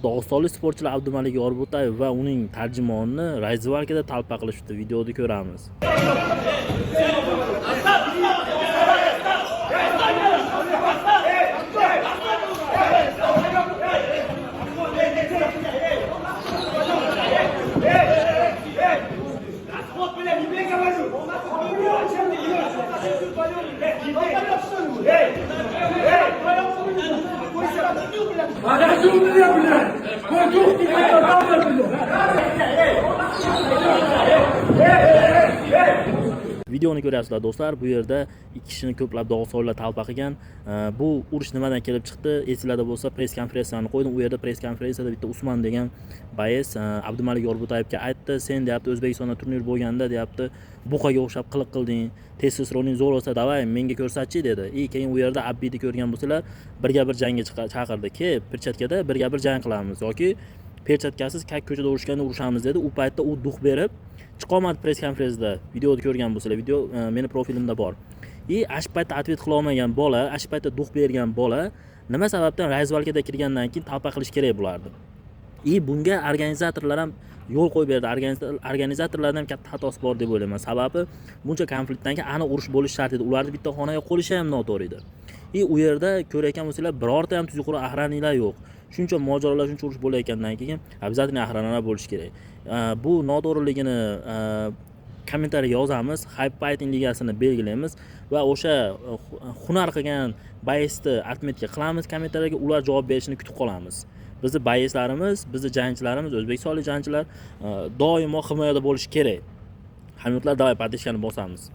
Dog'istonlik sportchilar Abdumalik Yorbutayev va uning tarjimonini razvalkada talpa qilishdi. Videoda ko'ramiz. Videoni ko'ryapsizlar do'stlar. Bu yerda ikki kishini ko'plab dog'istonliklar talpa qilgan. Bu urush nimadan kelib chiqdi? Esingizda bo'lsa, press konferensiyani qo'ydim. U yerda press konferensiyada bitta Usmon degan bayis Abdumalik Yorbutayevga aytdi, "Sen deyapti O'zbekistonda turnir bo'lganda deyapti, buqaga o'xshab qiliq qilding. Testosteroning zo'r bo'lsa, davay menga ko'rsatchi" dedi. Keyin u yerda Abbini ko'rgan bo'lsalar, birga bir jangga chaqirdi. Perchatkada birga bir jang qilamiz yoki perchatkasiz ko'chada urushganda urushamiz dedi. U paytda u duh berib chiqolmadi press konferensiyada. Videoni ko'rgan bo'lsalar, video meni profilimda bor. Ash paytda atvet qila olmagan bola, ash paytda duh bergan bola nima sababdan razvalkada kirgandan keyin talpa qilish kerak bo'lardi? Bunga organizatorlar ham yo'l qo'yib berdi. Organizatorlardan ham katta xatosi bor deb o'ylayman. Sababi buncha konfliktdan keyin aniq urush bo'lishi shart edi. Ularni bitta xonaga qo'yishi ham noto'g'ri edi. U yerda ko'rayotgan bo'lsalar, birorta ham tuzukroq охранниlar yo'q. Shuncha mojarolar, shuncha urush bo'layotgandan keyin обязательно охранnilar bo'lishi kerak. Bu noto'g'riligini kommentariy yozamiz, Hype Fighting ligasini belgilaymiz va o'sha hunar qilgan bayisni atmetga qilamiz kommentariyga, ular javob berishini kutib qolamiz. Bizni bayislarimiz, bizni jangchilarimiz, o'zbekistonlik jangchilar doimo himoyada bo'lishi kerak. Hamyurtlar davay patishkani bosamiz.